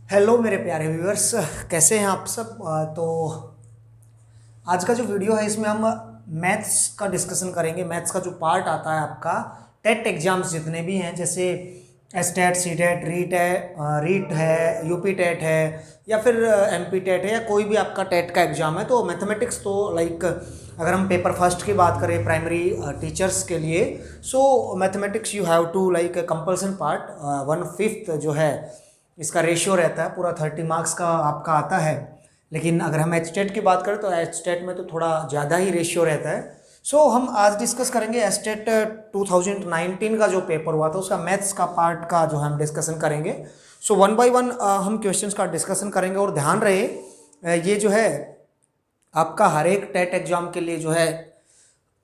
Hello मेरे प्यारे viewers, कैसे हैं आप सब। तो आज का जो वीडियो है इसमें हम मैथ्स का डिस्कशन करेंगे। मैथ्स का जो पार्ट आता है आपका टेट एग्जाम्स जितने भी हैं, जैसे एसटेट, सीटेट, रीट है, यूपी टेट है, या फिर एमपी टेट है, या कोई भी आपका टेट का एग्ज़ाम है। तो मैथमेटिक्स तो लाइक अगर हम पेपर फर्स्ट की बात करें प्राइमरी टीचर्स के लिए, so mathematics you have to like compulsion part 1/5 जो है इसका रेशियो रहता है। पूरा 30 मार्क्स का आपका आता है। लेकिन अगर हम एच टेट की बात करें तो एच टेट में तो थोड़ा ज़्यादा ही रेशियो रहता है। सो हम आज डिस्कस करेंगे एच टेट 2019 का जो पेपर हुआ था उसका मैथ्स का पार्ट का जो हम डिस्कशन करेंगे। सो वन बाय वन हम क्वेश्चंस का डिस्कशन करेंगे। और ध्यान रहे ये जो है आपका हर एक टेट एग्जाम के लिए जो है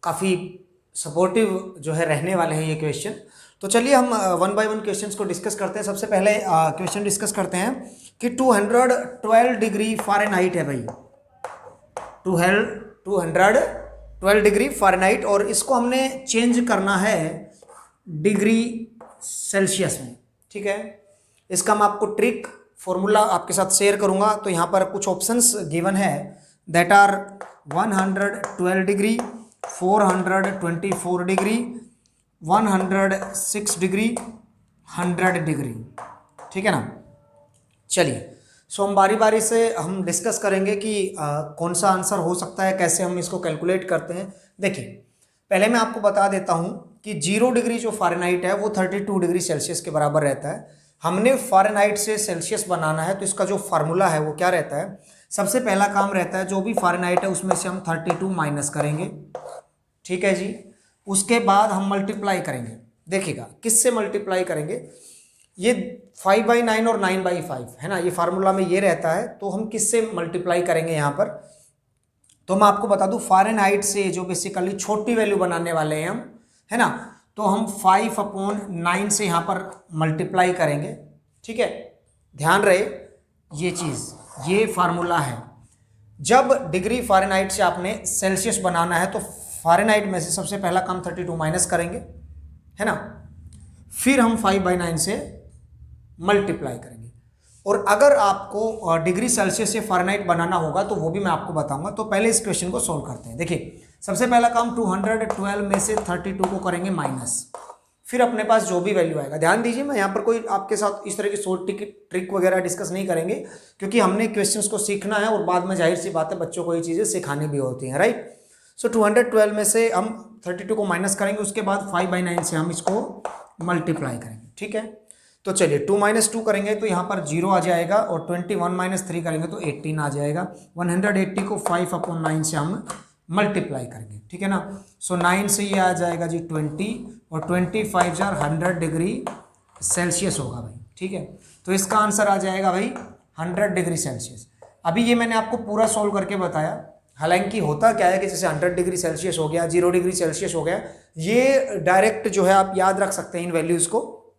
काफ़ी सपोर्टिव जो है रहने वाले हैं ये क्वेश्चन। तो चलिए हम वन बाय वन क्वेश्चंस को डिस्कस करते हैं। सबसे पहले क्वेश्चन डिस्कस करते हैं कि 212 डिग्री फ़ारेनहाइट है भाई। 212 डिग्री फ़ारेनहाइट, और इसको हमने चेंज करना है डिग्री सेल्सियस में। ठीक है, इसका मैं आपको ट्रिक फॉर्मूला आपके साथ शेयर करूंगा। तो यहाँ पर कुछ ऑप्शंस गिवन है that are 112 degree, 424 degree, 106 degree, 100 degree. ठीक है ना। चलिए, सो हम बारी बारी से हम डिस्कस करेंगे कि कौन सा आंसर हो सकता है, कैसे हम इसको कैलकुलेट करते हैं। देखिए, पहले मैं आपको बता देता हूं कि 0 डिग्री जो फ़ारेनहाइट है वो 32 डिग्री सेल्सियस के बराबर रहता है। हमने फ़ारेनहाइट से सेल्सियस बनाना है तो इसका जो फार्मूला है वो क्या रहता है। सबसे पहला काम रहता है जो भी फ़ारेनहाइट है उसमें से हम 32 माइनस करेंगे। ठीक है जी। उसके बाद हम मल्टीप्लाई करेंगे। देखिएगा किससे मल्टीप्लाई करेंगे, ये 5/9 और 9/5 है ना, ये फार्मूला में ये रहता है। तो हम किससे मल्टीप्लाई करेंगे यहाँ पर, तो मैं आपको बता दूं फ़ारेनहाइट से जो बेसिकली छोटी वैल्यू बनाने वाले हैं हम, है ना। तो हम 5/9 से यहाँ पर मल्टीप्लाई करेंगे। ठीक है, ध्यान रहे ये चीज़, ये फार्मूला है। जब डिग्री फ़ारेनहाइट से आपने सेल्सियस बनाना है तो फ़ारेनहाइट में से सबसे पहला काम 32 माइनस करेंगे, है ना। फिर हम 5/9 से मल्टीप्लाई करेंगे। और अगर आपको डिग्री सेल्सियस से फ़ारेनहाइट बनाना होगा तो वो भी मैं आपको बताऊंगा। तो पहले इस क्वेश्चन को सॉल्व करते हैं। देखिए, सबसे पहला काम 212 में से 32 को करेंगे माइनस, फिर अपने पास जो भी वैल्यू आएगा। ध्यान दीजिए, मैं यहाँ पर कोई आपके साथ इस तरह की शॉर्ट ट्रिक वगैरह डिस्कस नहीं करेंगे, क्योंकि हमने क्वेश्चंस को सीखना है और बाद में जाहिर सी बात है बच्चों को ये चीज़ें सिखानी भी होती हैं, राइट। सो 212 में से हम 32 को माइनस करेंगे, उसके बाद 5/9 से हम इसको मल्टीप्लाई करेंगे। ठीक है, तो चलिए 2 - 2 करेंगे तो यहाँ पर 0 आ जाएगा, और 21 - 3 करेंगे तो 18 आ जाएगा। 180 को 5/9 से हम मल्टीप्लाई करेंगे। ठीक है ना। सो 9 से ये आ जाएगा जी 20, और 25 जार 100 डिग्री सेल्सियस होगा भाई। ठीक है, तो इसका आंसर आ जाएगा भाई 100 डिग्री सेल्सियस। अभी ये मैंने आपको पूरा सॉल्व करके बताया। हालांकि होता क्या है कि जैसे 100 डिग्री सेल्सियस हो गया, 0 डिग्री सेल्सियस हो गया, ये डायरेक्ट जो है आप याद रख सकते हैं इन वैल्यूज़ को,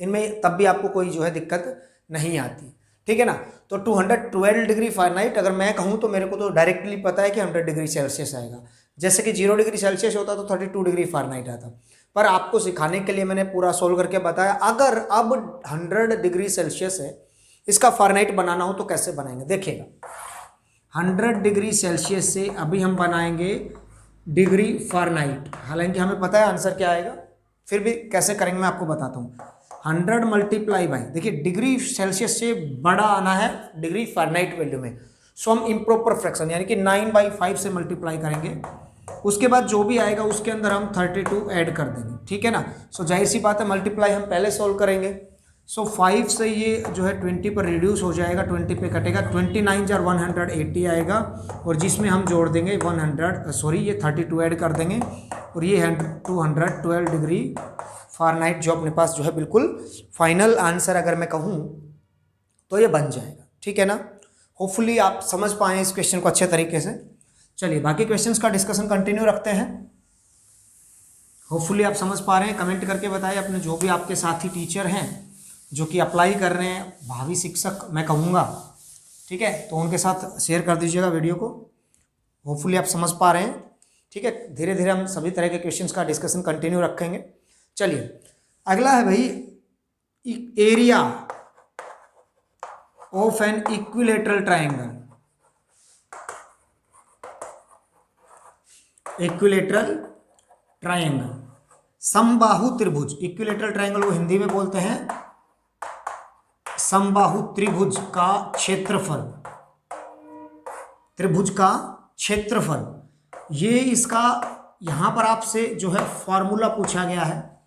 इनमें तब भी आपको कोई जो है दिक्कत नहीं आती। ठीक है ना। तो 212 डिग्री फ़ारेनहाइट अगर मैं कहूँ तो मेरे को तो डायरेक्टली पता है कि 100 डिग्री सेल्सियस आएगा। जैसे कि 0 डिग्री सेल्सियस होता तो 32 डिग्री फ़ारेनहाइट आता। पर आपको सिखाने के लिए मैंने पूरा सोल्व करके बताया। अगर अब 100 डिग्री सेल्सियस है, इसका फ़ारेनहाइट बनाना हो तो कैसे बनाएंगे, देखिएगा। 100 डिग्री सेल्सियस से अभी हम बनाएंगे डिग्री फ़ारेनहाइट। हालांकि हमें पता है आंसर क्या आएगा, फिर भी कैसे करेंगे मैं आपको बताता हूँ। 100 मल्टीप्लाई बाई, देखिए डिग्री सेल्सियस से बड़ा आना है डिग्री फ़ारेनहाइट वैल्यू में। सो हम इम्प्रॉपर फ्रैक्शन यानी कि 9/5 से मल्टीप्लाई करेंगे। उसके बाद जो भी आएगा उसके अंदर हम 32 ऐड कर देंगे। ठीक है ना। सो जाहिर सी बात है मल्टीप्लाई हम पहले सॉल्व करेंगे। सो 5 से ये जो है 20 पर रिड्यूस हो जाएगा, 20 पे कटेगा, 29 जार 180 आएगा, और जिसमें हम जोड़ देंगे ये 32 ऐड कर देंगे, और ये है 212 डिग्री फ़ारेनहाइट, जो अपने पास जो है बिल्कुल फाइनल आंसर अगर मैं कहूँ तो ये बन जाएगा। ठीक है ना। होपफुली आप समझ पाएँ इस क्वेश्चन को अच्छे तरीके से। चलिए बाकी क्वेश्चंस का डिस्कशन कंटिन्यू रखते हैं। होपफुली आप समझ पा रहे हैं, कमेंट करके बताइए अपने जो भी आपके साथी टीचर हैं जो कि अप्लाई कर रहे हैं, भावी शिक्षक मैं कहूँगा। ठीक है, तो उनके साथ शेयर कर दीजिएगा वीडियो को। होपफुली आप समझ पा रहे हैं। ठीक है, धीरे धीरे हम सभी तरह के क्वेश्चंस का डिस्कशन कंटिन्यू रखेंगे। चलिए अगला है भाई area of an equilateral triangle, equilateral triangle, समबाहु त्रिभुज। इक्विलेटरल ट्राइंगल वो हिंदी में बोलते हैं समबाहु त्रिभुज का क्षेत्रफल, त्रिभुज का क्षेत्रफल। ये इसका यहां पर आपसे जो है फॉर्मूला पूछा गया है,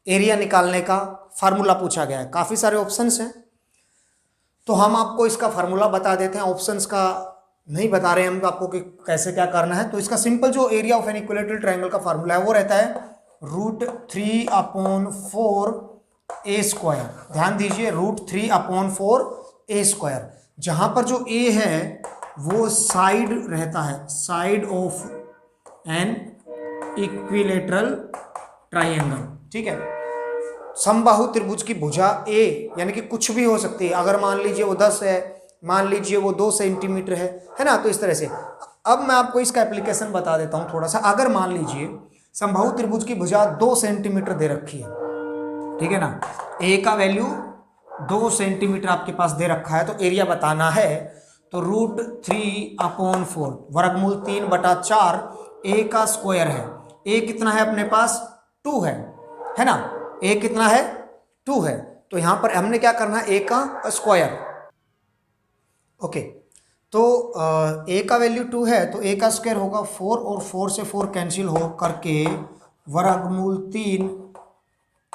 एरिया निकालने का फार्मूला पूछा गया है। काफ़ी सारे ऑप्शंस हैं, तो हम आपको इसका फार्मूला बता देते हैं, ऑप्शंस का नहीं बता रहे हैं हम आपको कि कैसे क्या करना है। तो इसका सिंपल जो area of an equilateral triangle का फार्मूला है वो रहता है √3/4 a²। ध्यान दीजिए √3/4 a²। जहां पर जो a है वो साइड रहता है, side of an equilateral triangle. ठीक है, समबाहु त्रिभुज की भुजा a यानी कि कुछ भी हो सकती है। अगर मान लीजिए वो 10 है, मान लीजिए वो 2 सेंटीमीटर है ना, तो इस तरह से। अब मैं आपको इसका एप्लीकेशन बता देता हूं थोड़ा सा। अगर मान लीजिए समबाहु त्रिभुज की भुजा 2 सेंटीमीटर दे रखी है, ठीक है ना, a का वैल्यू 2 सेंटीमीटर आपके पास दे रखा है, तो एरिया बताना है तो √3/4 वर्गमूल 3/4 a का स्क्वायर है। a कितना है अपने पास 2 है ना, a कितना है 2 है, तो यहां पर हमने क्या करना है a का स्क्वायर। ओके, तो a का वैल्यू 2 है तो a का स्क्वायर होगा 4 और 4 से 4 कैंसिल हो करके वर्गमूल 3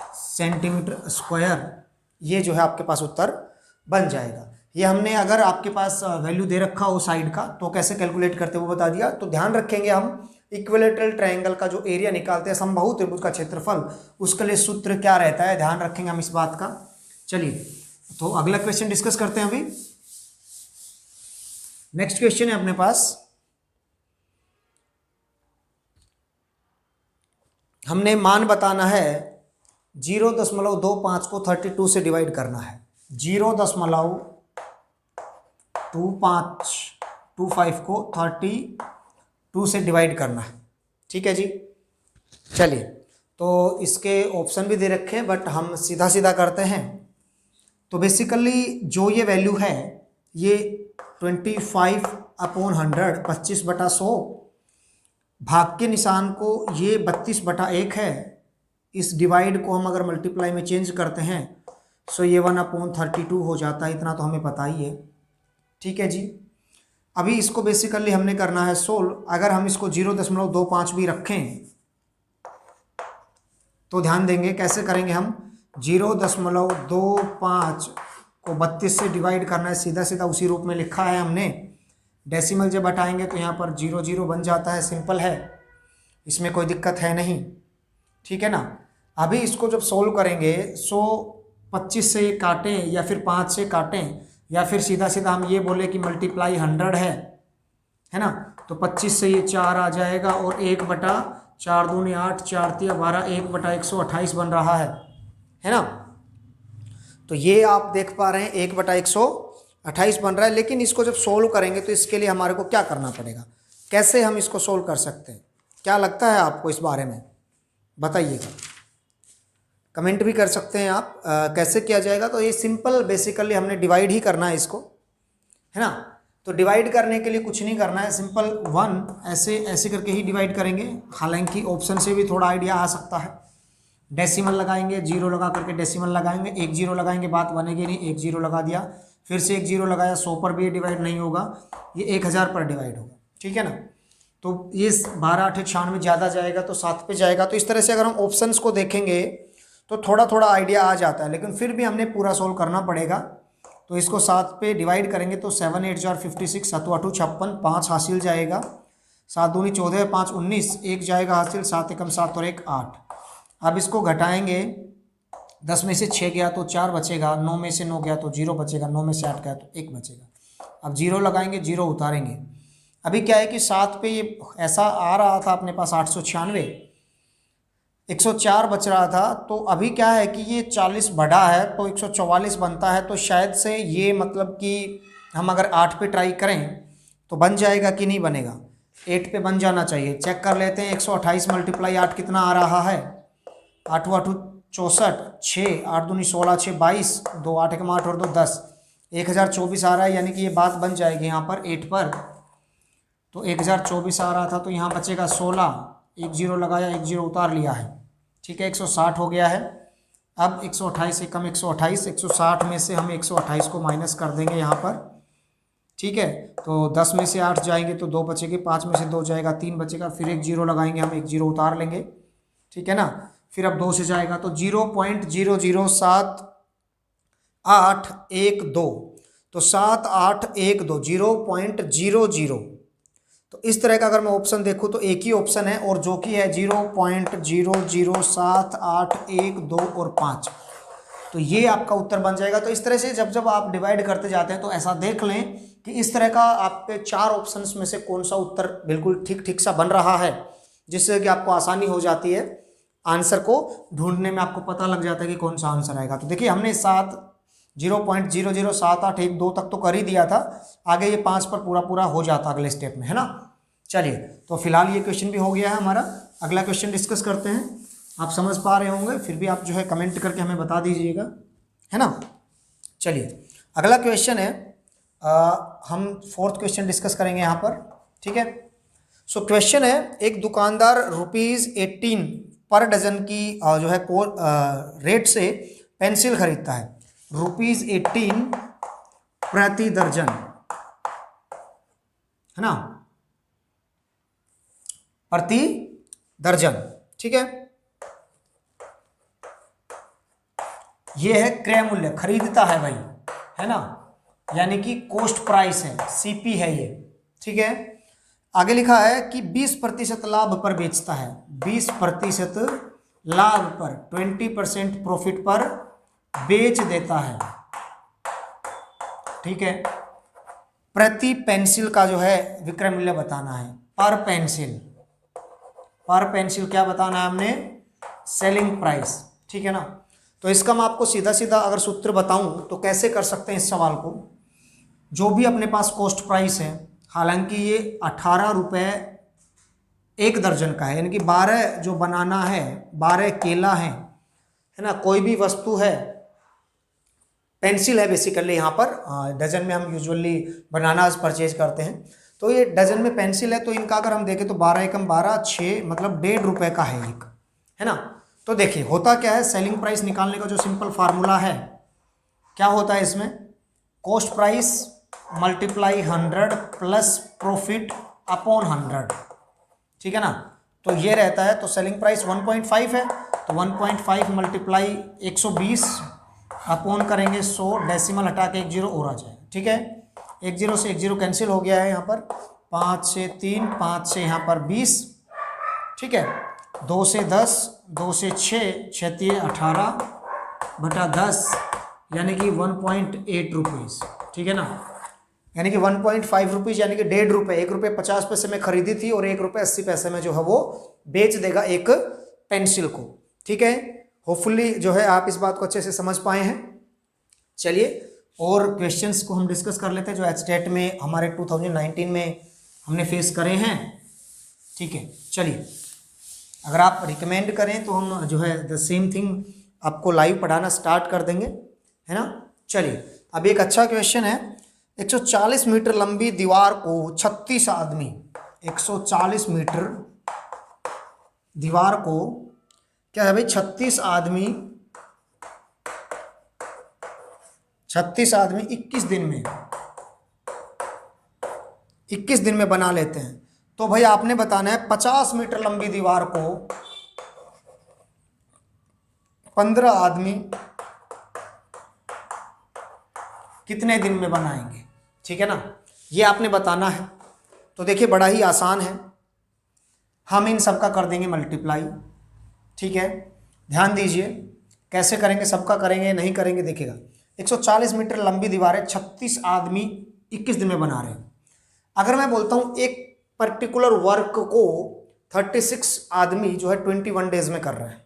सेंटीमीटर स्क्वायर, ये जो है आपके पास उत्तर बन जाएगा। ये हमने अगर आपके पास वैल्यू दे रखा हो साइड का तो कैसे कैलकुलेट करते वो बता दिया। तो ध्यान रखेंगे हम इक्विलेटरल ट्रायंगल का जो एरिया निकालते हैं समबाहु त्रिभुज का क्षेत्रफल, उसके लिए सूत्र क्या रहता है, ध्यान रखेंगे हम इस बात का। चलिए तो अगला क्वेश्चन डिस्कस करते हैं। अभी नेक्स्ट क्वेश्चन है अपने पास, हमने मान बताना है 0.25 को 32 से डिवाइड करना है। 0.25 को 32 से डिवाइड करना है। ठीक है जी, चलिए तो इसके ऑप्शन भी दे रखे हैं बट हम सीधा सीधा करते हैं। तो बेसिकली जो ये वैल्यू है ये 25/100 25/100, भाग के निशान को ये 32/1 है। इस डिवाइड को हम अगर मल्टीप्लाई में चेंज करते हैं सो ये 1/32 हो जाता है, इतना तो हमें पता ही है। ठीक है जी, अभी इसको बेसिकली हमने करना है सोल्व। अगर हम इसको 0.25 भी रखें तो ध्यान देंगे कैसे करेंगे हम। 0.25 को 32 से डिवाइड करना है, सीधा सीधा उसी रूप में लिखा है हमने। डेसिमल जब हटाएंगे तो यहाँ पर 0 0 बन जाता है, सिंपल है, इसमें कोई दिक्कत है नहीं। ठीक है ना, अभी इसको जब सोल्व करेंगे सो 25 से काटें या फिर 5 से काटें या फिर सीधा सीधा हम ये बोले कि मल्टीप्लाई 100 है ना, तो 25 से ये 4 आ जाएगा और 1/4 दूनी 8 4 3 12 1/128 बन रहा है ना। तो ये आप देख पा रहे हैं 1/128 बन रहा है। लेकिन इसको जब सोल्व करेंगे तो इसके लिए हमारे को क्या करना पड़ेगा, कैसे हम इसको सोल्व कर सकते हैं, क्या लगता है आपको इस बारे में बताइएगा। कमेंट भी कर सकते हैं आप, कैसे किया जाएगा। तो ये सिंपल बेसिकली हमने डिवाइड ही करना है इसको, है ना। तो डिवाइड करने के लिए कुछ नहीं करना है, सिंपल 1 ऐसे ऐसे करके ही डिवाइड करेंगे। हालांकि ऑप्शन से भी थोड़ा आइडिया आ सकता है। डेसिमल लगाएंगे, 0 लगा करके डेसिमल लगाएंगे, 1 0 लगाएंगे, बात बनेगी नहीं, 1 0 लगा दिया, फिर से 1 0 लगाया, 100 पर भी ये डिवाइड नहीं होगा, ये 1000 पर डिवाइड होगा। ठीक है ना, तो ये 12 8 96 ज़्यादा जाएगा तो 7 पे जाएगा। तो इस तरह से अगर हम ऑप्शंस को देखेंगे तो थोड़ा थोड़ा आइडिया आ जाता है, लेकिन फिर भी हमने पूरा सोल्व करना पड़ेगा। तो इसको 7 पे डिवाइड करेंगे तो 7 8 4 56, 7 8 56, 5 हासिल जाएगा, 7 दूनी 14, 5 19, 1 जाएगा हासिल, 7 एकम 7 और 1 8। अब इसको घटाएंगे, 10 में से 6 गया तो 4 बचेगा, 9 में से 9 गया तो 0 बचेगा, 9 में से 8 गया तो 1 बचेगा। अब 0 लगाएंगे, 0 उतारेंगे। अभी क्या है कि 7 पे ये ऐसा आ रहा था अपने पास 896, 104 बच रहा था। तो अभी क्या है कि ये 40 बढ़ा है तो 144 बनता है। तो शायद से ये मतलब कि हम अगर 8 पे ट्राई करें तो बन जाएगा कि नहीं बनेगा, 8 पे बन जाना चाहिए। चेक कर लेते हैं, 128 × 8 कितना आ रहा है, 8 8 64, 6 8 दूनी 16, 6 22, 2 8 1 8 और 2 10, 1024 आ रहा है, यानी कि ये बात बन जाएगी यहाँ पर 8 पर। तो 1024 आ रहा था, तो यहाँ बचेगा 16, एक जीरो लगाया, एक जीरो उतार लिया है, ठीक है, 160 हो गया है। अब 128 से कम 128, 160 में से हम 128 को माइनस कर देंगे यहाँ पर, ठीक है। तो 10 में से 8 जाएंगे तो 2 बचेंगे, 5 में से 2 जाएगा, 3 बचेगा, फिर एक जीरो लगाएंगे हम, एक जीरो उतार लेंगे, ठीक है ना। फिर अब 2 से जाएगा तो 0.00782, तो 7812 0.00। तो इस तरह का अगर मैं ऑप्शन देखूँ तो एक ही ऑप्शन है, और जो कि है 0.00782 और 5, तो ये आपका उत्तर बन जाएगा। तो इस तरह से जब जब आप डिवाइड करते जाते हैं तो ऐसा देख लें कि इस तरह का आपके 4 ऑप्शंस में से कौन सा उत्तर बिल्कुल ठीक ठीक सा बन रहा है, जिससे कि आपको आसानी हो जाती है आंसर को ढूंढने में, आपको पता लग जाता है कि कौन सा आंसर आएगा। तो देखिए हमने 0.00782 तक तो कर ही दिया था, आगे ये 5 पर पूरा पूरा हो जाता अगले स्टेप में, है ना। चलिए, तो फिलहाल ये क्वेश्चन भी हो गया है हमारा। अगला क्वेश्चन डिस्कस करते हैं। आप समझ पा रहे होंगे, फिर भी आप जो है कमेंट करके हमें बता दीजिएगा, है ना। चलिए, अगला क्वेश्चन है, हम 4th क्वेश्चन डिस्कस करेंगे यहाँ पर, ठीक है। सो क्वेश्चन है, एक दुकानदार ₹18 पर डजन की जो है रेट से पेंसिल खरीदता है, ₹18 प्रति दर्जन, है ना, प्रति दर्जन, ठीक है। ये है क्रय मूल्य, खरीदता है भाई, है ना, यानी कि कॉस्ट प्राइस है, सीपी है ये, ठीक है। आगे लिखा है कि 20% लाभ पर बेचता है, 20% लाभ पर, 20% प्रॉफिट पर बेच देता है, ठीक है। प्रति पेंसिल का जो है विक्रय मूल्य बताना है, पर पेंसिल, पर पेंसिल क्या बताना है हमने, सेलिंग प्राइस, ठीक है ना। तो इसका मैं आपको सीधा सीधा अगर सूत्र बताऊं तो कैसे कर सकते हैं इस सवाल को। जो भी अपने पास कॉस्ट प्राइस है, हालांकि ये 18 रुपये एक दर्जन का है, यानी कि 12 जो बनाना है, 12 केला है ना, कोई भी वस्तु है, पेंसिल है बेसिकली यहाँ पर, डजन में हम यूजुअली बनानास परचेज करते हैं, तो ये डजन में पेंसिल है, तो इनका अगर हम देखें तो 12 एकम 12, 6 मतलब 1.5 रुपये का है एक, है ना। तो देखिए होता क्या है, सेलिंग प्राइस निकालने का जो सिंपल फार्मूला है, क्या होता है इसमें, cost price multiply 100 plus profit upon 100, ठीक है ना। तो ये रहता है, तो सेलिंग प्राइस 1.5 है, तो 1.5 मल्टीप्लाई 120 अपॉन करेंगे 100, डेसिमल हटा के 1 जीरो और आ जाए, ठीक है। 1 जीरो से 1 जीरो कैंसिल हो गया है यहाँ पर, 5 से 3, 5 से यहाँ पर 20, ठीक है, 2 से 10, 2 से 6, 6 18 बटा 10, यानी कि 1.8 रुपीज़, ठीक है ना, यानी कि 1.5 रुपीज़, यानी कि 1.5 रुपये, 1 रुपये 50 पैसे में खरीदी थी और 1 रुपये 80 पैसे में जो है वो बेच देगा एक पेंसिल को, ठीक है। होपफुली जो है आप इस बात को अच्छे से समझ पाए हैं। चलिए, और क्वेश्चंस को हम डिस्कस कर लेते हैं जो एचटेट में हमारे 2019 में हमने फेस करे हैं, ठीक है। चलिए, अगर आप रिकमेंड करें तो हम जो है द सेम थिंग आपको लाइव पढ़ाना स्टार्ट कर देंगे, है ना। चलिए, अब एक अच्छा क्वेश्चन है, 140 मीटर लंबी दीवार को 36 आदमी, 140 मीटर दीवार को क्या है भाई, 36 आदमी 21 दिन में, 21 दिन में बना लेते हैं। तो भाई आपने बताना है 50 मीटर लंबी दीवार को 15 आदमी कितने दिन में बनाएंगे, ठीक है ना, ये आपने बताना है। तो देखिए बड़ा ही आसान है, हम इन सब का कर देंगे मल्टीप्लाई, ठीक है। ध्यान दीजिए कैसे करेंगे, सबका करेंगे नहीं करेंगे, देखिएगा 140 मीटर लंबी दीवार है, 36 आदमी 21 दिन में बना रहे हैं। अगर मैं बोलता हूँ एक पर्टिकुलर वर्क को 36 आदमी जो है 21 डेज में कर रहे हैं,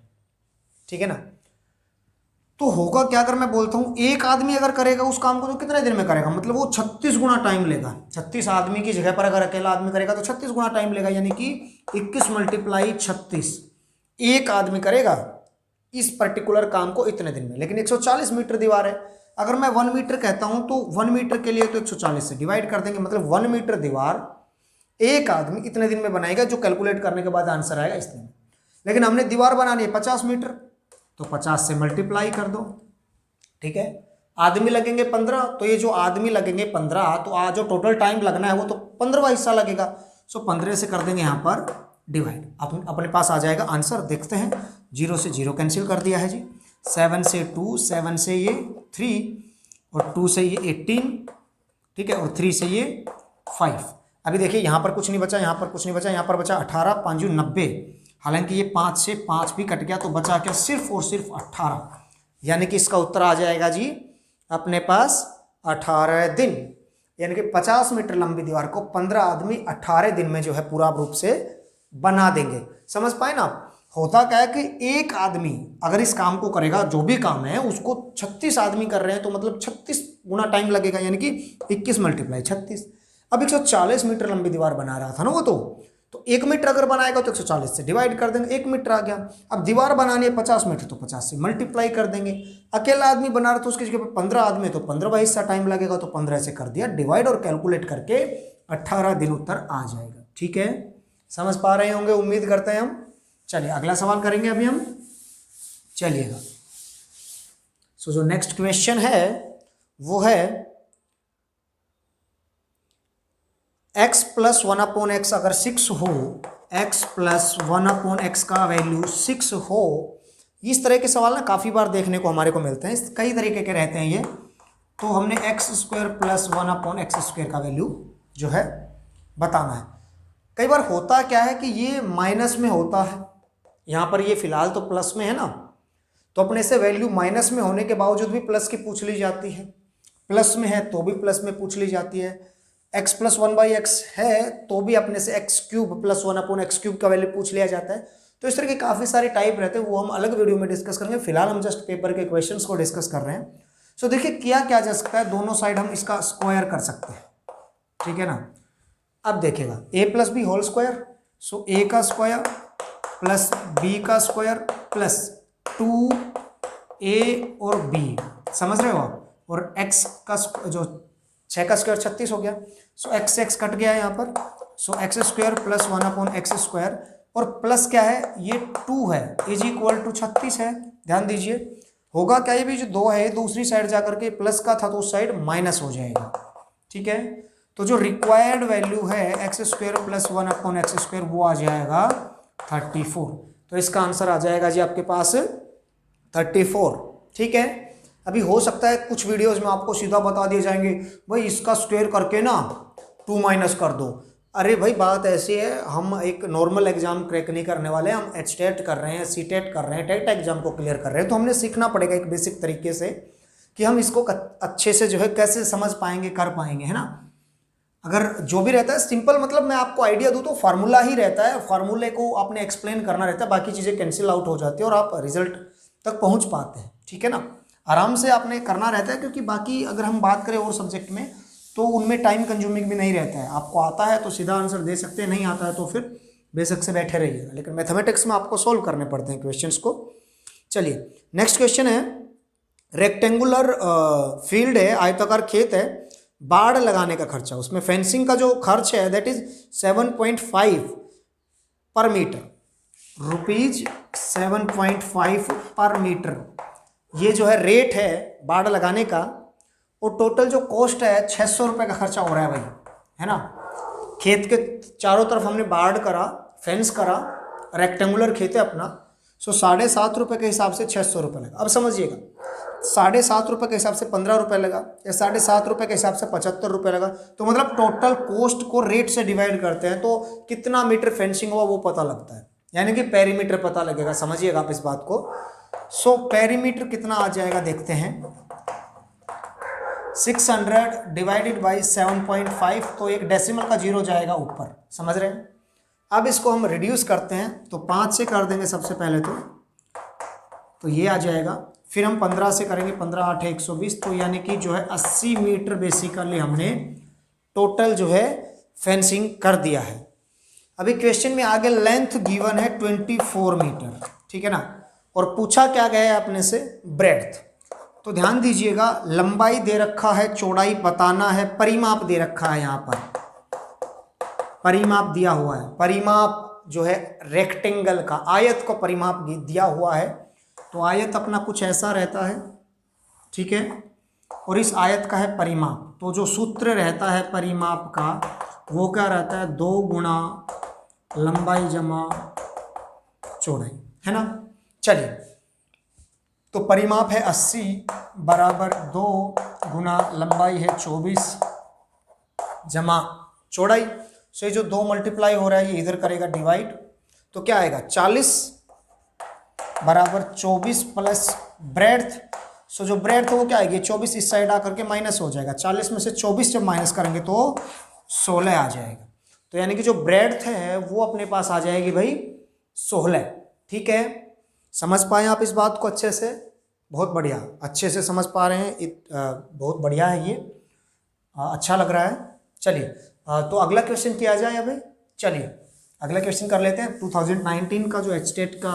ठीक है ना, तो होगा क्या, अगर मैं बोलता हूँ एक आदमी अगर करेगा उस काम को तो कितने दिन में करेगा, मतलब वो 36 गुना टाइम लेगा। 36 आदमी की जगह पर अगर अकेला आदमी करेगा तो 36 गुना टाइम लेगा, यानी कि 21 मल्टीप्लाई 36, एक आदमी करेगा इस पर्टिकुलर काम को इतने दिन में। लेकिन 140 मीटर दीवार है, अगर मैं 1 मीटर कहता हूँ तो 1 मीटर के लिए तो 140 से डिवाइड कर देंगे, मतलब 1 मीटर दीवार एक आदमी इतने दिन में बनाएगा, जो कैलकुलेट करने के बाद आंसर आएगा इतने में। लेकिन हमने दीवार बनानी है 50 मीटर, तो 50 से मल्टीप्लाई कर दो, ठीक है। आदमी लगेंगे 15, तो ये जो आदमी लगेंगे 15, तो जो टोटल टाइम लगना है वो तो 15वां हिस्सा लगेगा। सो 15 से कर देंगे यहाँ पर डिवाइड, अपने पास आ जाएगा आंसर। देखते हैं, 0 से 0 कैंसिल कर दिया है जी, 7 से 2, 7 से ये 3 और 2 से ये 18, ठीक है, और 3 से ये 5। अभी देखिए यहाँ पर कुछ नहीं बचा, यहाँ पर कुछ नहीं बचा, यहाँ पर बचा 18, 5 90। हालांकि ये 5 से 5 भी कट गया, तो बचा क्या, सिर्फ और सिर्फ 18। यानी कि इसका उत्तर आ जाएगा जी अपने पास 18 दिन। यानी कि 50 मीटर लंबी दीवार को 15 आदमी 18 दिन में जो है पूरा रूप से बना देंगे। समझ पाए ना आप? होता क्या है कि एक आदमी अगर इस काम को करेगा, जो भी काम है उसको 36 आदमी कर रहे हैं, तो मतलब 36 गुना टाइम लगेगा, यानी कि 21 × 36। अब 140 मीटर लंबी दीवार बना रहा था ना वो, तो 1 मीटर अगर बनाएगा तो 140 से डिवाइड कर देंगे, 1 मीटर आ गया। अब दीवार बनानी है 50 मीटर, तो 50 से मल्टीप्लाई कर देंगे। अकेला आदमी बना रहा तो उसकी जगह पर 15 आदमी, तो 15वां हिस्सा टाइम लगेगा, तो 15 से कर दिया डिवाइड, और कैलकुलेट करके 18 दिन उत्तर आ जाएगा। ठीक है, समझ पा रहे होंगे, उम्मीद करते हैं हम। चलिए अगला सवाल करेंगे अभी हम, चलिएगा। सो जो नेक्स्ट क्वेश्चन है वो है x + 1/x अगर 6 हो, x + 1/x का वैल्यू 6 हो, इस तरह के सवाल ना काफ़ी बार देखने को हमारे को मिलते हैं, कई तरीके के रहते हैं ये। तो हमने x² + 1/x² का वैल्यू जो है बताना है। कई बार होता क्या है कि ये माइनस में होता है, यहाँ पर ये फिलहाल तो प्लस में है ना, तो अपने से वैल्यू माइनस में होने के बावजूद भी प्लस की पूछ ली जाती है, प्लस में है तो भी प्लस में पूछ ली जाती है, x + 1/x है तो भी अपने से x³ + 1/x³ का वैल्यू पूछ लिया जाता है। तो इस तरह के काफ़ी सारे टाइप रहते हैं, वो हम अलग वीडियो में डिस्कस करेंगे। फिलहाल हम जस्ट पेपर के क्वेश्चंस को डिस्कस कर रहे हैं। सो देखिए किया क्या जा सकता है, दोनों साइड हम इसका स्क्वायर कर सकते हैं, ठीक है ना। अब देखिएगा a + b whole square, so a का स्क्वायर प्लस b का स्क्वायर प्लस 2a और b, समझ रहे हो आप। और x का जो 6 का स्क्वायर 36 हो गया, सो x से x कट गया है यहाँ पर, सो x² + 1/x², और प्लस क्या है, ये 2 है, = 36 है। ध्यान दीजिए होगा क्या, ये भी जो 2 है दूसरी साइड जाकर के प्लस का था तो उस साइड माइनस हो जाएगा, ठीक है। तो जो रिक्वायर्ड वैल्यू है x² + 1/x² वो आ जाएगा 34। तो इसका आंसर आ जाएगा जी आपके पास 34, ठीक है। अभी हो सकता है कुछ वीडियोस में आपको सीधा बता दिए जाएंगे, भाई इसका स्क्वायर करके ना 2 माइनस कर दो। अरे भाई बात ऐसी है, हम एक नॉर्मल एग्जाम क्रैक नहीं करने वाले, हम HTET कर रहे हैं, CTET कर रहे हैं, टेट एग्जाम को क्लियर कर रहे हैं। तो हमने सीखना पड़ेगा एक बेसिक तरीके से कि हम इसको अच्छे से जो है कैसे समझ पाएंगे, कर पाएंगे, है ना। अगर जो भी रहता है सिंपल, मतलब मैं आपको आइडिया दूं तो फार्मूला ही रहता है, फार्मूले को आपने एक्सप्लेन करना रहता है, बाकी चीज़ें कैंसिल आउट हो जाती है और आप रिजल्ट तक पहुंच पाते हैं, ठीक है ना। आराम से आपने करना रहता है, क्योंकि बाकी अगर हम बात करें और सब्जेक्ट में तो उनमें टाइम कंज्यूमिंग भी नहीं रहता है। आपको आता है तो सीधा आंसर दे सकते हैं, नहीं आता है तो फिर बेशक से बैठे रहिएगा। लेकिन मैथमेटिक्स में आपको सोल्व करने पड़ते हैं क्वेश्चंस को। चलिए नेक्स्ट क्वेश्चन है, रेक्टेंगुलर फील्ड है, आयताकार खेत है, बाड़ लगाने का खर्चा, उसमें फेंसिंग का जो खर्च है दैट इज 7.5 पर मीटर, ₹7.5 पर मीटर। ये जो है रेट है बाड़ लगाने का, और टोटल जो कॉस्ट है 600 रुपये का खर्चा हो रहा है भाई, है ना। खेत के चारों तरफ हमने बाड़ करा, फेंस करा, रेक्टेंगुलर खेत है अपना, सो 7.5 रुपये के हिसाब से 600 रुपये लगा। अब समझिएगा 7.5 रुपये के हिसाब से 15 रुपये लगा, या 7.5 रुपये के हिसाब से 75 रुपये लगा। तो मतलब टोटल कॉस्ट को रेट से डिवाइड करते हैं तो कितना मीटर फेंसिंग हुआ वो पता लगता है, यानी कि पेरीमीटर पता लगेगा। समझिएगा आप इस बात को। सो पेरीमीटर कितना आ जाएगा देखते हैं, 600 डिवाइडेड बाई 7.5, तो एक डेसिमल का 0 जाएगा ऊपर, समझ रहे हैं। अब इसको हम रिड्यूस करते हैं, तो 5 से कर देंगे सबसे पहले तो ये आ जाएगा। फिर हम 15 से करेंगे, 15 8 120, तो यानी कि जो है 80 मीटर बेसिकली हमने टोटल जो है फेंसिंग कर दिया है। अभी क्वेश्चन में आगे लेंथ गिवन है 24 मीटर, ठीक है ना, और पूछा क्या गया है अपने से, ब्रेड्थ। तो ध्यान दीजिएगा, लंबाई दे रखा है, चौड़ाई बताना है, परिमाप दे रखा है, यहाँ पर परिमाप दिया हुआ है। परिमाप जो है रेक्टेंगल का, आयत को परिमाप दिया हुआ है। तो आयत अपना कुछ ऐसा रहता है, ठीक है, और इस आयत का है परिमाप। तो जो सूत्र रहता है परिमाप का वो क्या रहता है, 2 गुणा लंबाई जमा चौड़ाई, है ना। चलिए, तो परिमाप है 80 बराबर 2 गुना लंबाई है 24 जमा चौड़ाई। सो ये जो 2 मल्टीप्लाई हो रहा है ये इधर करेगा डिवाइड, तो क्या आएगा 40 बराबर 24 प्लस ब्रेड्थ। सो जो ब्रेड्थ है वो क्या आएगी, 24 इस साइड आकर के माइनस हो जाएगा। 40 में से 24 जब माइनस करेंगे तो 16 आ जाएगा। तो यानी कि जो ब्रेड्थ है वो अपने पास आ जाएगी भाई 16। ठीक है, समझ पाए आप इस बात को अच्छे से? बहुत बढ़िया, अच्छे से समझ पा रहे हैं, बहुत बढ़िया है ये, अच्छा लग रहा है। चलिए, तो अगला क्वेश्चन किया जाए अभी। चलिए अगला क्वेश्चन कर लेते हैं। 2019 का जो एचटेट का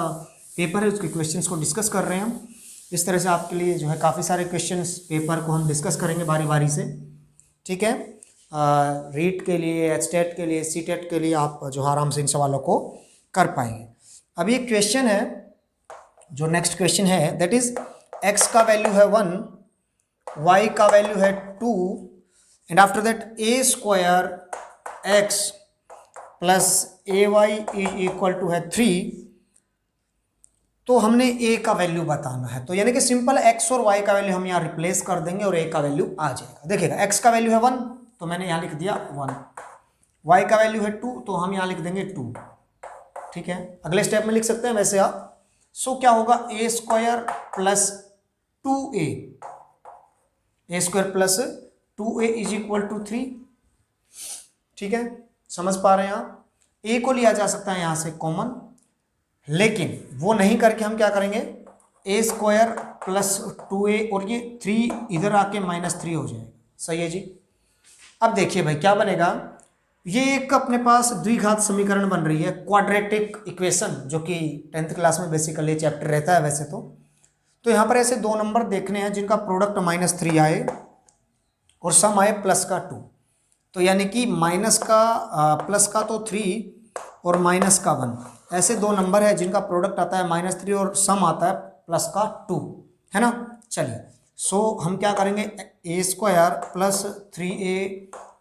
पेपर है उसके क्वेश्चंस को डिस्कस कर रहे हैं हम। इस तरह से आपके लिए जो है काफ़ी सारे क्वेश्चंस पेपर को हम डिस्कस करेंगे बारी बारी से, ठीक है। रीट के लिए, एचटेट के लिए, सीटेट के लिए आप जो आराम से इन सवालों को कर पाएंगे। अभी एक क्वेश्चन है, जो नेक्स्ट क्वेश्चन है, दैट इज x का वैल्यू है 1, y का वैल्यू है 2 and after that a square x plus ay is equal to है 3। तो हमने a का वैल्यू बताना है, तो यानी कि सिंपल x और y का वैल्यू हम यहाँ रिप्लेस कर देंगे और a का वैल्यू आ जाएगा। देखिएगा, x का वैल्यू है 1 तो मैंने यहाँ लिख दिया 1, y का वैल्यू है 2 तो हम यहाँ लिख देंगे 2, ठीक है। अगले स्टेप में लिख सकते हैं वैसे आप। सो क्या होगा, a square plus 2a, a square plus 2a is equal to 3, ठीक है। समझ पा रहे हैं आप? a को लिया जा सकता है यहां से कॉमन, लेकिन वो नहीं करके हम क्या करेंगे, a स्क्वायर प्लस 2a और ये 3 इधर आके -3 हो जाएगा। सही है जी। अब देखिए भाई क्या बनेगा, ये एक अपने पास द्विघात समीकरण बन रही है, क्वाड्रेटिक इक्वेशन, जो कि 10th क्लास में बेसिकली चैप्टर रहता है वैसे तो यहाँ पर ऐसे 2 नंबर देखने हैं जिनका प्रोडक्ट -3 आए और सम आए प्लस का 2। तो यानी कि माइनस का प्लस का तो 3 और माइनस का 1, ऐसे 2 नंबर है जिनका प्रोडक्ट आता है -3 और सम आता है प्लस का 2, है ना। चलिए, सो हम क्या करेंगे, a स्क्वायर प्लस 3a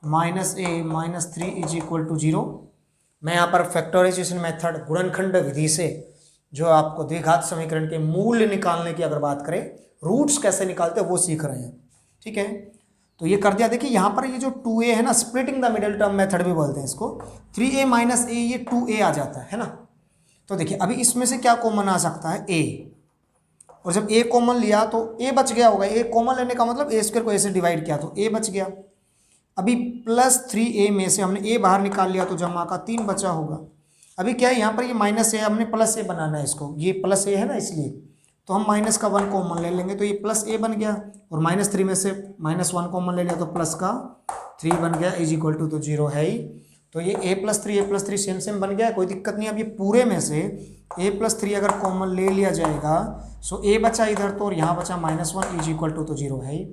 minus a minus 3 is equal to 0। मैं यहाँ पर फैक्टराइजेशन मेथड, गुणनखंड विधि से जो आपको द्विघात समीकरण के मूल्य निकालने की अगर बात करें, रूट्स कैसे निकालते हैं वो सीख रहे हैं, ठीक है। तो ये कर दिया। देखिए यहाँ पर ये जो 2a है ना, splitting the middle term method भी बोलते हैं इसको, 3a माइनस a ये 2a आ जाता है ना। तो देखिए अभी इसमें से क्या कॉमन आ सकता है, a, और जब a कॉमन लिया तो a बच गया होगा। a कॉमन लेने का मतलब a स्क्वायर को a से डिवाइड किया तो a बच गया। अभी प्लस 3a में से हमने a बाहर निकाल लिया तो जमा का 3 बचा होगा। अभी क्या है, यहाँ पर ये माइनस है, हमने प्लस a बनाना है इसको, ये प्लस a है ना, इसलिए तो हम माइनस का 1 कॉमन ले लेंगे तो ये प्लस a बन गया, और -3 में से -1 कॉमन ले लिया तो प्लस का 3 बन गया इज इक्वल टू, तो 0 है ही। तो ये a प्लस 3 सेम सेम बन गया, कोई दिक्कत नहीं। अब ये पूरे में से a प्लस 3 अगर कॉमन ले लिया जाएगा, सो a बचा इधर तो, और यहाँ बचा -1 इज इक्वल टू, तो 0 है ही।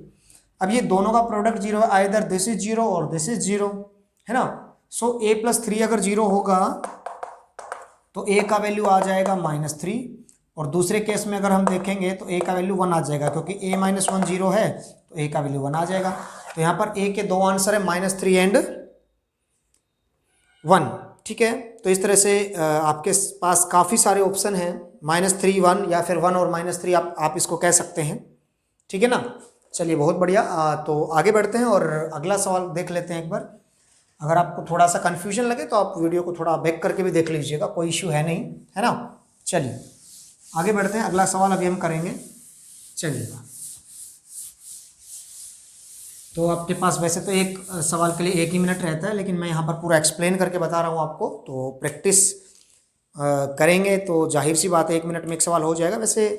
अब ये दोनों का प्रोडक्ट 0 है, आइदर दिस इज 0 और दिस इज 0, है ना। सो a प्लस 3 अगर 0 होगा तो a का वैल्यू आ जाएगा -3, और दूसरे केस में अगर हम देखेंगे तो a का वैल्यू 1 आ जाएगा, क्योंकि a माइनस 1 0 है तो a का वैल्यू 1 आ जाएगा। तो यहाँ पर a के 2 आंसर है, -3 एंड 1, ठीक है। तो इस तरह से आपके पास काफ़ी सारे ऑप्शन हैं, -3 1 या फिर 1 और -3 आप इसको कह सकते हैं, ठीक है ना। चलिए बहुत बढ़िया। तो आगे बढ़ते हैं और अगला सवाल देख लेते हैं एक बार। अगर आपको थोड़ा सा कन्फ्यूजन लगे तो आप वीडियो को थोड़ा बैक करके भी देख लीजिएगा, कोई इश्यू है नहीं, है ना। चलिए आगे बढ़ते हैं, अगला सवाल अभी हम करेंगे। चलिएगा, तो आपके पास वैसे तो एक सवाल के लिए 1 ही मिनट रहता है, लेकिन मैं यहाँ पर पूरा एक्सप्लेन करके बता रहा हूँ आपको, तो प्रैक्टिस करेंगे तो जाहिर सी बात है 1 मिनट में एक सवाल हो जाएगा। वैसे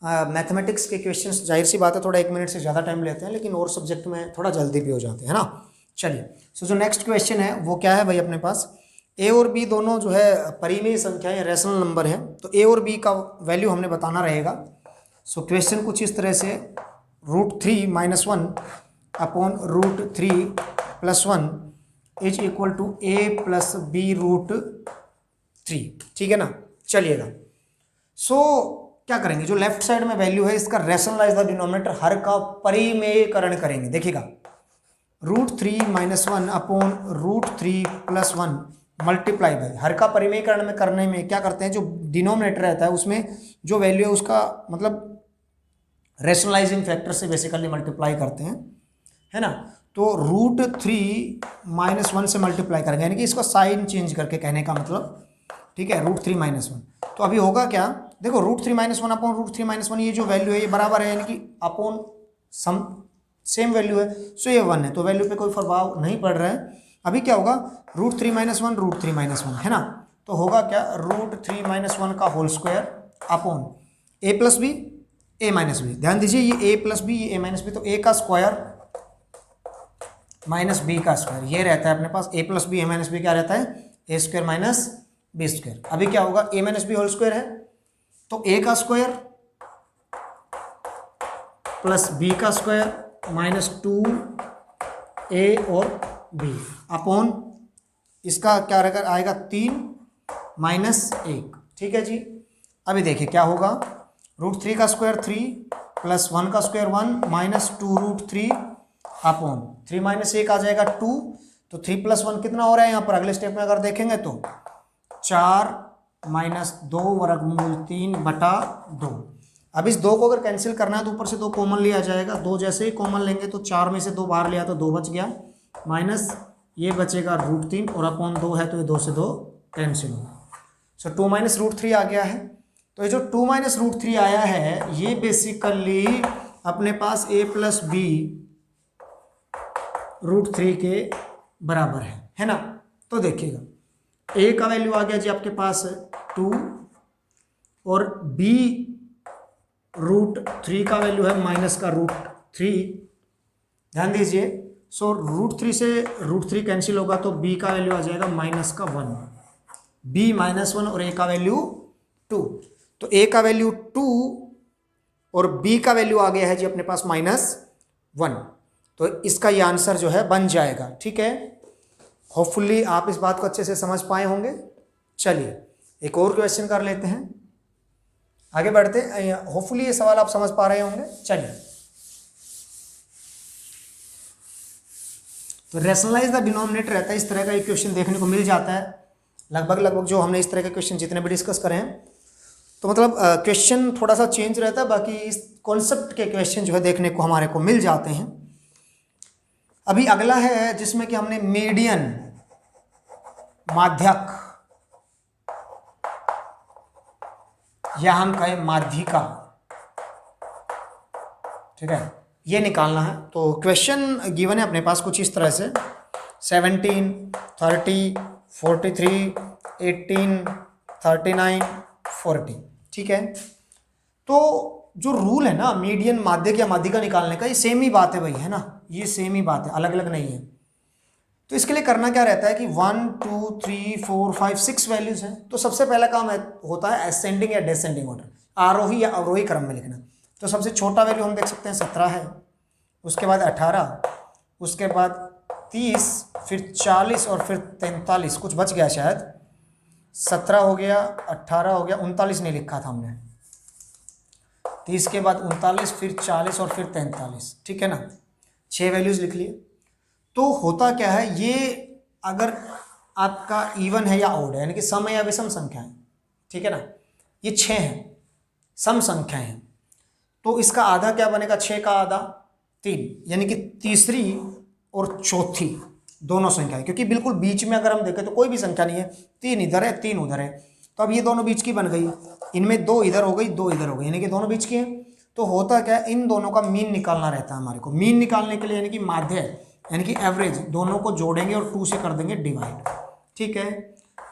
मैथमेटिक्स के क्वेश्चंस जाहिर सी बात है थोड़ा 1 मिनट से ज़्यादा टाइम लेते हैं, लेकिन और सब्जेक्ट में थोड़ा जल्दी भी हो जाते हैं, है ना। चलिए, सो जो नेक्स्ट क्वेश्चन है वो क्या है भाई, अपने पास a और b दोनों जो है परिमेय संख्या या रैशनल नंबर है, तो a और b का वैल्यू हमने बताना रहेगा। सो क्वेश्चन कुछ इस तरह से √3 - 1 upon √3 + 1 is equal to a + b √3। ठीक है ना। चलिएगा, सो क्या करेंगे, जो लेफ्ट साइड में वैल्यू है इसका रैशनलाइज द डिनोमिनेटर, हर का परिमेयकरण करेंगे। देखिएगा, √3 - 1 अपॉन √3 + 1 मल्टीप्लाई बाई, हर का परिमेयकरण में करने में क्या करते हैं, जो डिनोमिनेटर रहता है उसमें जो वैल्यू है उसका मतलब रैशनलाइजिंग फैक्टर से बेसिकली मल्टीप्लाई करते हैं, है ना। तो √3 - 1 से मल्टीप्लाई करेंगे, यानी कि इसको साइन चेंज करके कहने का मतलब, ठीक है, √3 - 1। तो अभी होगा क्या, देखो √3 - 1 अपॉन √3 - 1 ये जो वैल्यू है ये बराबर है, यानी कि अपॉन सम सेम वैल्यू है, सो ये 1 है, तो वैल्यू पे कोई प्रभाव नहीं पड़ रहा है। अभी क्या होगा, √3 - 1 √3 - 1, है ना। तो होगा क्या, √3 - 1 का whole square upon a + b a - b, ध्यान दीजिए ये a + b ये a - b, तो a का स्क्वायर माइनस b का स्क्वायर, ये रहता है अपने पास a + b a - b क्या रहता है, a² - b²। अभी क्या होगा, a - b होल स्क्वायर है तो a का स्क्वायर प्लस b का स्क्वायर -2a और b अपॉन इसका क्या आएगा 3 - 1। ठीक है जी। अभी देखिए क्या होगा, √3 का स्क्वायर 3 + 1 का स्क्वायर 1 -2√3 अपॉन 3 - 1 आ जाएगा 2, तो 3 + 1 कितना हो रहा है यहाँ पर, अगले स्टेप में अगर देखेंगे तो 4 - 2 वर्गमूल 3/2। अब इस 2 को अगर कैंसिल करना है तो ऊपर से 2 कॉमन लिया जाएगा, 2 जैसे ही कॉमन लेंगे तो 4 में से 2 बाहर लिया तो 2 बच गया, माइनस ये बचेगा √3 और अपॉन 2 है तो ये 2 से 2 कैंसिल होगा। सो 2 - √3 आ गया है। तो ये जो 2 - √3 आया है ये बेसिकली अपने पास a + b √3 के बराबर है ना। तो देखिएगा a का वैल्यू आ गया जी आपके पास 2 और b √3 का वैल्यू है माइनस का √3, ध्यान दीजिए। सो √3 से √3 कैंसिल होगा तो b का वैल्यू आ जाएगा माइनस का 1, b -1 और a का वैल्यू 2, तो a का वैल्यू 2 और b का वैल्यू आ गया है जी अपने पास -1, तो इसका ये आंसर जो है बन जाएगा। ठीक है, होपफुली आप इस बात को अच्छे से समझ पाए होंगे। चलिए एक और क्वेश्चन कर लेते हैं, आगे बढ़ते हैं। होपफुली ये सवाल आप समझ पा रहे होंगे। चलिए, तो रैशनलाइज द डिनोमिनेटर रहता है, इस तरह का एक क्वेश्चन देखने को मिल जाता है लगभग जो हमने इस तरह के क्वेश्चन जितने भी डिस्कस करे हैं, तो मतलब क्वेश्चन थोड़ा सा चेंज रहता है, बाकी इस कॉन्सेप्ट के क्वेश्चन जो है देखने को हमारे को मिल जाते हैं। अभी अगला है जिसमें कि हमने मीडियन, माध्यक या हम कहें माध्यिका, ठीक है, ये निकालना है। तो क्वेश्चन गिवन है अपने पास कुछ इस तरह से 17, 30, 43, 18, 39, 40। ठीक है, तो जो रूल है ना मीडियन, माध्यक या माध्यिका निकालने का, ये सेम ही बात है भाई, है ना, ये सेम ही बात है, अलग अलग नहीं है। तो इसके लिए करना क्या रहता है कि 1 2 3 4 5 6 वैल्यूज हैं, तो सबसे पहला काम होता है असेंडिंग या डिसेंडिंग ऑर्डर, आरोही या अवरोही क्रम में लिखना। तो सबसे छोटा वैल्यू हम देख सकते हैं 17 है, उसके बाद 18, उसके बाद 30, फिर 40 और फिर 43, कुछ बच गया शायद, 17 हो गया, 18 हो गया, 39 नहीं लिखा था हमने, 30 के बाद 39, फिर 40 और फिर 43। ठीक है ना, 6 वैल्यूज लिख लिए। तो होता क्या है, ये अगर आपका इवन है या ऑड है, यानी कि सम है या विषम संख्या है, ठीक है ना, ये 6 है, सम संख्या है, तो इसका आधा क्या बनेगा, 6 का आधा 3, यानी कि तीसरी और चौथी दोनों संख्या है, क्योंकि बिल्कुल बीच में अगर हम देखें तो कोई भी संख्या नहीं है, 3 इधर है 3 उधर है, तो अब ये दोनों बीच की बन गई, इनमें 2 इधर हो गई 2 इधर हो गई, यानी कि दोनों बीच की है। तो होता क्या है, इन दोनों का मीन निकालना रहता है हमारे को। मीन निकालने के लिए यानी कि माध्य यानी कि एवरेज, दोनों को जोड़ेंगे और 2 से कर देंगे डिवाइड। ठीक है,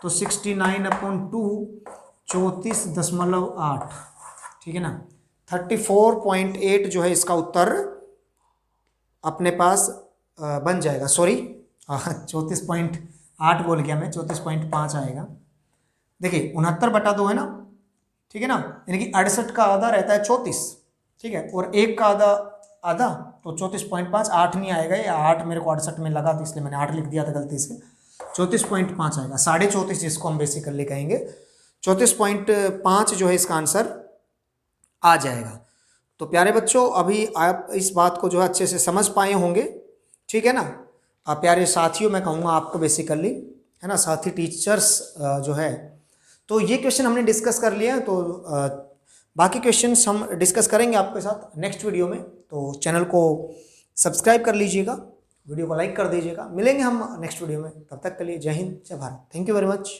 तो 69/2 34.8, ठीक है ना, 34.8 जो है इसका उत्तर अपने पास बन जाएगा। सॉरी 34.8 बोल गया मैं, 34.5 आएगा। देखिए 69/2 है ना, ठीक है ना, यानी कि 68 का आधा रहता है 34, ठीक है, और 1 का आधा आधा, तो 34.5, 8 नहीं आएगा, ये 8 मेरे को 68 में लगा था इसलिए मैंने 8 लिख दिया था गलती से। 34.5 आएगा, 34.5 जिसको हम बेसिकली कहेंगे, 34.5 जो है इसका आंसर आ जाएगा। तो प्यारे बच्चों, अभी आप इस बात को जो है अच्छे से समझ पाए होंगे, ठीक है ना। प्यारे साथियों मैं कहूँगा आपको बेसिकली, है ना, साथी टीचर्स जो है, तो ये क्वेश्चन हमने डिस्कस कर लिया। तो बाकी क्वेश्चंस हम डिस्कस करेंगे आपके साथ नेक्स्ट वीडियो में। तो चैनल को सब्सक्राइब कर लीजिएगा, वीडियो को लाइक कर दीजिएगा। मिलेंगे हम नेक्स्ट वीडियो में, तब तक के लिए जय हिंद, जय Bharat. Thank you very much.